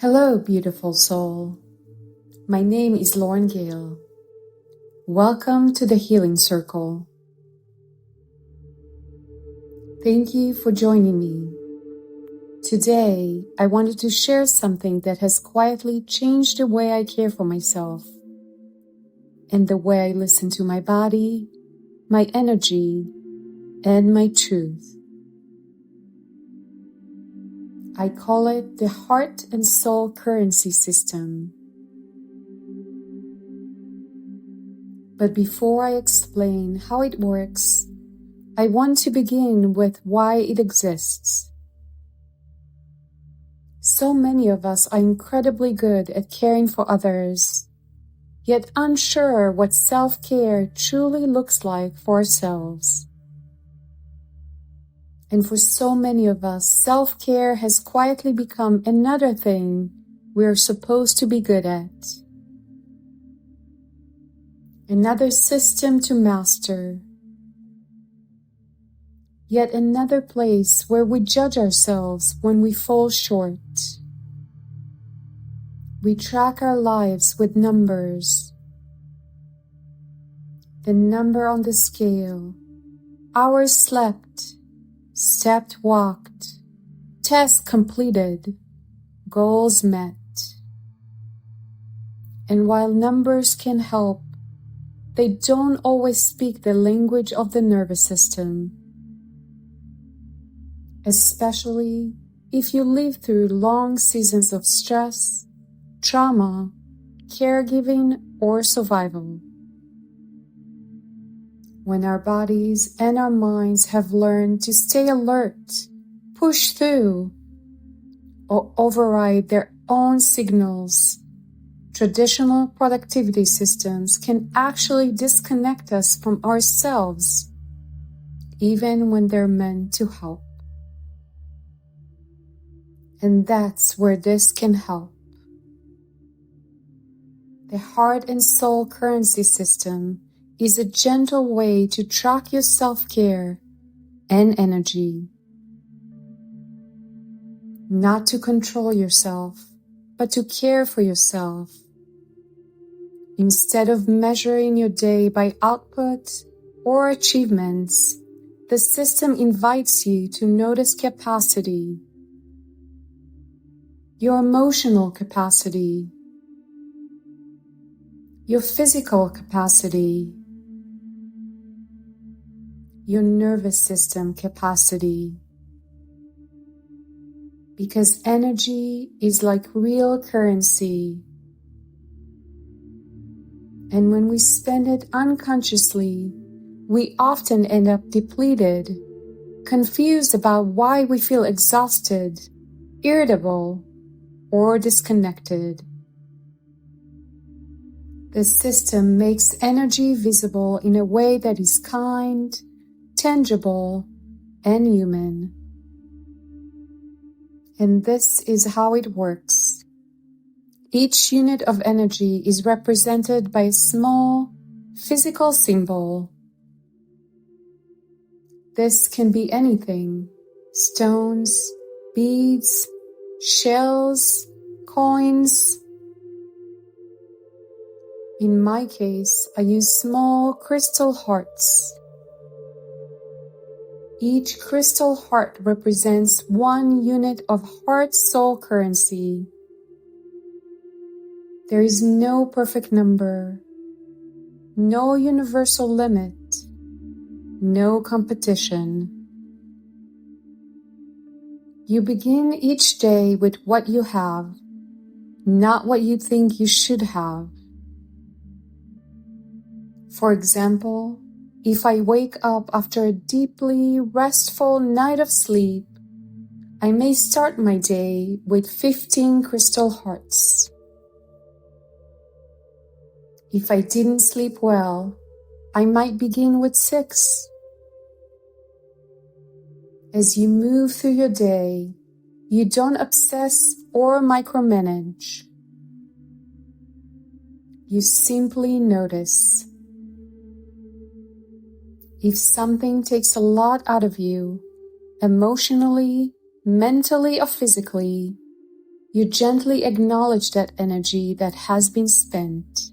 Hello, beautiful soul. My name is Gale. Welcome to the Healing Circle. Thank you for joining me. Today, I wanted to share something that has quietly changed the way I care for myself and the way I listen to my body, my energy, and my truth. I call it the heart and soul currency system. But before I explain how it works, I want to begin with why it exists. So many of us are incredibly good at caring for others, yet unsure what self-care truly looks like for ourselves. And for so many of us, self-care has quietly become another thing we're supposed to be good at. Another system to master. Yet another place where we judge ourselves when we fall short. We track our lives with numbers. The number on the scale, hours slept, steps walked, tests completed, goals met. And while numbers can help, they don't always speak the language of the nervous system. Especially if you live through long seasons of stress, trauma, caregiving, or survival. When our bodies and our minds have learned to stay alert, push through, or override their own signals, traditional productivity systems can actually disconnect us from ourselves, even when they're meant to help. And that's where this can help. The heart and soul currency system is a gentle way to track your self-care and energy. Not to control yourself, but to care for yourself. Instead of measuring your day by output or achievements, the system invites you to notice capacity, your emotional capacity, your physical capacity, your nervous system capacity. Because energy is like real currency. And when we spend it unconsciously, we often end up depleted, confused about why we feel exhausted, irritable, or disconnected. The system makes energy visible in a way that is kind, tangible, and human. And this is how it works. Each unit of energy is represented by a small, physical symbol. This can be anything: stones, beads, shells, coins. In my case, I use small crystal hearts. Each crystal heart represents one unit of heart-soul currency. There is no perfect number, no universal limit, no competition. You begin each day with what you have, not what you think you should have. For example, if I wake up after a deeply restful night of sleep, I may start my day with 15 crystal hearts. If I didn't sleep well, I might begin with 6. As you move through your day, you don't obsess or micromanage. You simply notice. If something takes a lot out of you, emotionally, mentally, or physically, You gently acknowledge that energy that has been spent.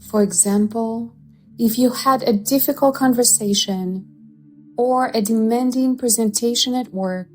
For example, if you had a difficult conversation or a demanding presentation at work,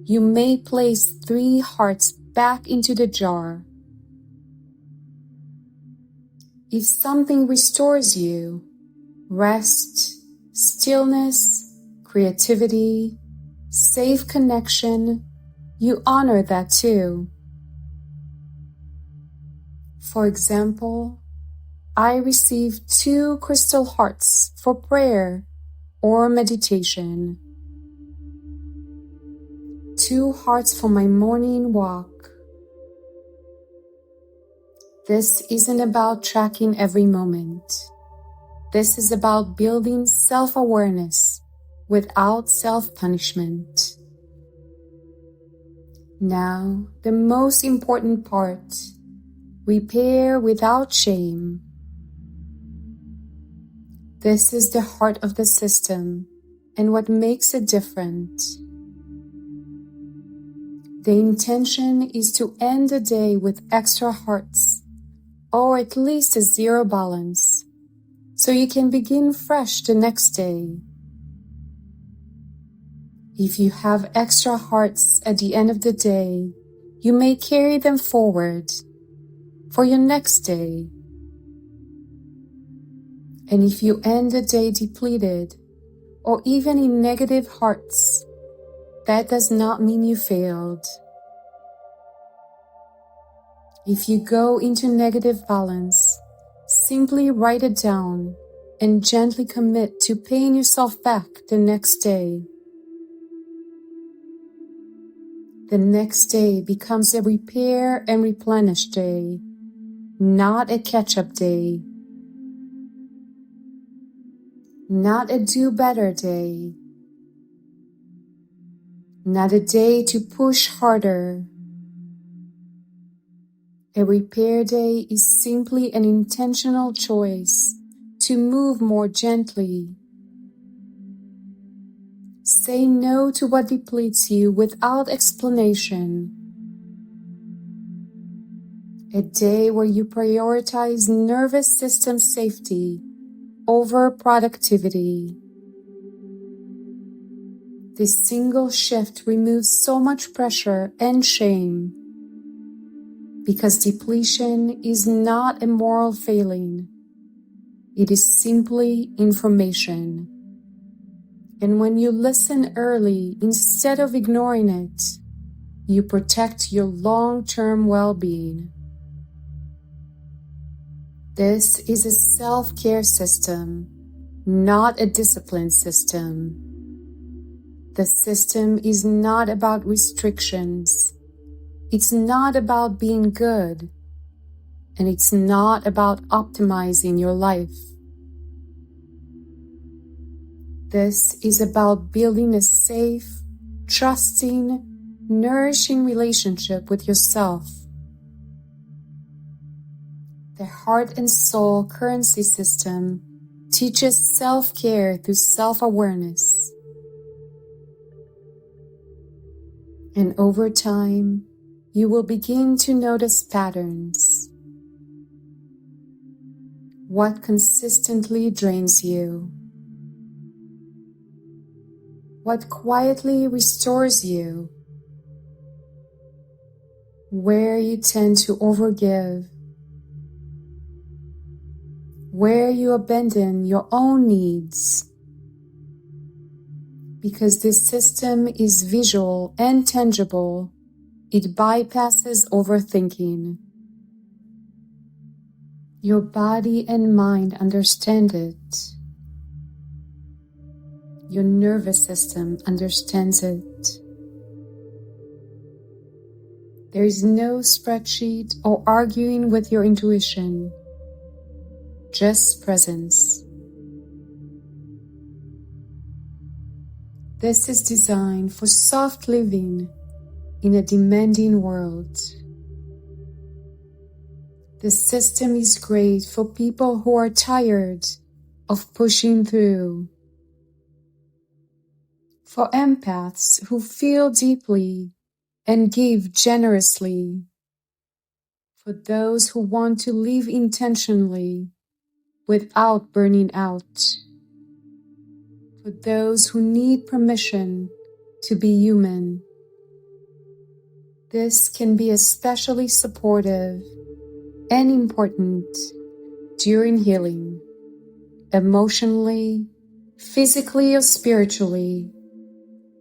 you may place 3 hearts back into the jar. If something restores you, rest, stillness, creativity, safe connection, you honor that too. For example, I received 2 crystal hearts for prayer or meditation. 2 hearts for my morning walk. This isn't about tracking every moment. This is about building self-awareness without self-punishment. Now, the most important part, repair without shame. This is the heart of the system and what makes it different. The intention is to end the day with extra hearts, or at least a 0 balance, so you can begin fresh the next day. If you have extra hearts at the end of the day, you may carry them forward for your next day. And if you end the day depleted or even in negative hearts, that does not mean you failed. If you go into negative balance, simply write it down and gently commit to paying yourself back the next day. The next day becomes a repair and replenish day, not a catch-up day. Not a do-better day. Not a day to push harder. A repair day is simply an intentional choice to move more gently. Say no to what depletes you without explanation. A day where you prioritize nervous system safety over productivity. This single shift removes so much pressure and shame, because depletion is not a moral failing. It is simply information. And when you listen early instead of ignoring it, you protect your long-term well-being. This is a self-care system, not a discipline system. The system is not about restrictions. It's not about being good. And it's not about optimizing your life. This is about building a safe, trusting, nourishing relationship with yourself. The heart and soul currency system teaches self-care through self-awareness. And over time, you will begin to notice patterns. What consistently drains you? What quietly restores you? Where you tend to overgive? Where you abandon your own needs? Because this system is visual and tangible, it bypasses overthinking. Your body and mind understand it. Your nervous system understands it. There is no spreadsheet or arguing with your intuition. Just presence. This is designed for soft living in a demanding world. The system is great for people who are tired of pushing through. For empaths who feel deeply and give generously. For those who want to live intentionally without burning out. For those who need permission to be human. This can be especially supportive and important during healing, emotionally, physically, or spiritually,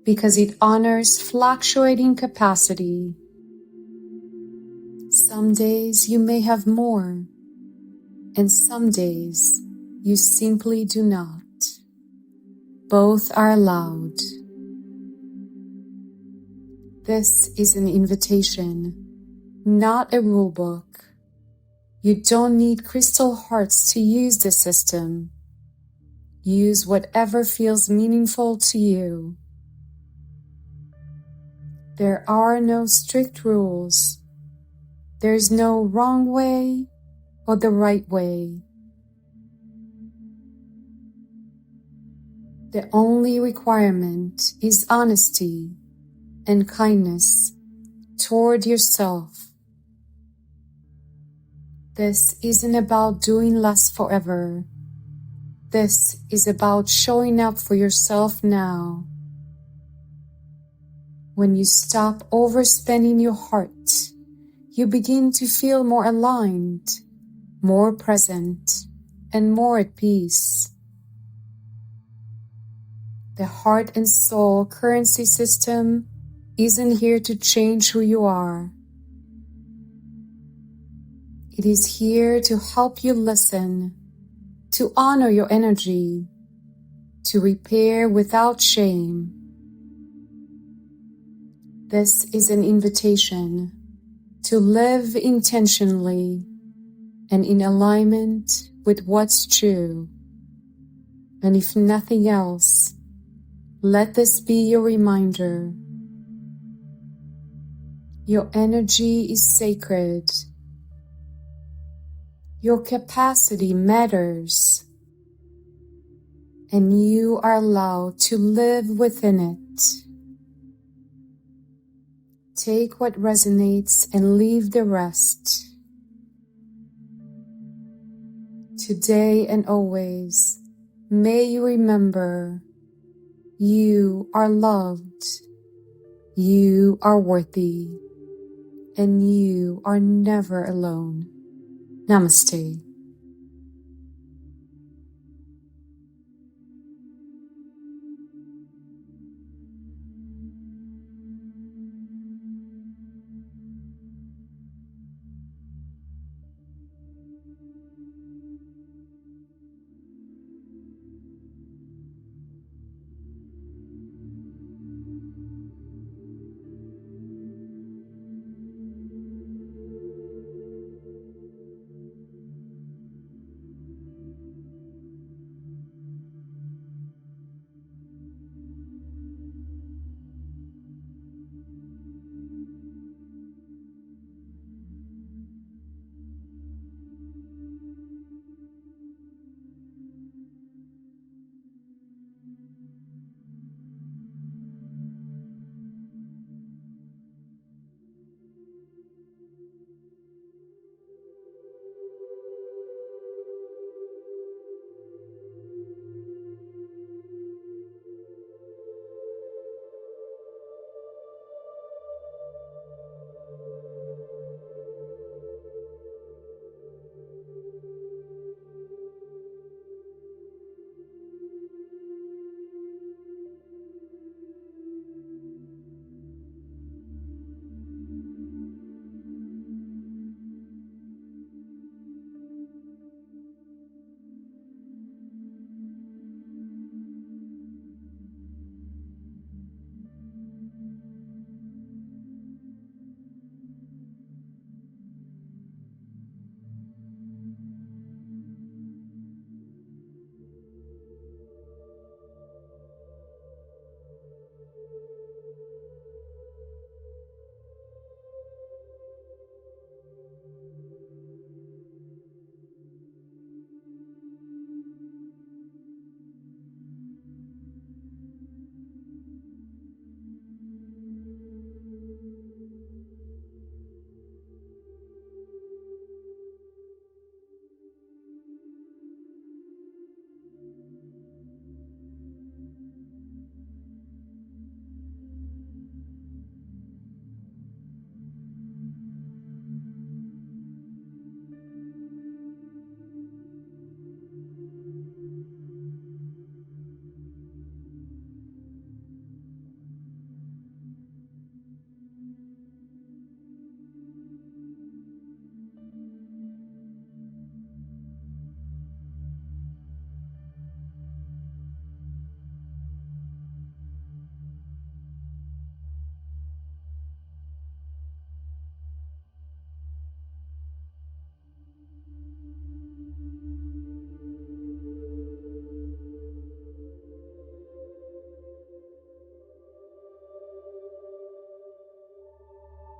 because it honors fluctuating capacity. Some days you may have more, and some days you simply do not. Both are allowed. This is an invitation, not a rule book. You don't need crystal hearts to use the system. Use whatever feels meaningful to you. There are no strict rules. There's no wrong way or the right way. The only requirement is honesty and kindness toward yourself. This isn't about doing less forever. This is about showing up for yourself now. When you stop overspending your heart, you begin to feel more aligned, more present, and more at peace. The heart and soul currency system isn't here to change who you are. It is here to help you listen, to honor your energy, to repair without shame. This is an invitation to live intentionally and in alignment with what's true. And if nothing else, let this be your reminder. Your energy is sacred. Your capacity matters. And you are allowed to live within it. Take what resonates and leave the rest. Today and always, may you remember you are loved, you are worthy, and you are never alone. Namaste.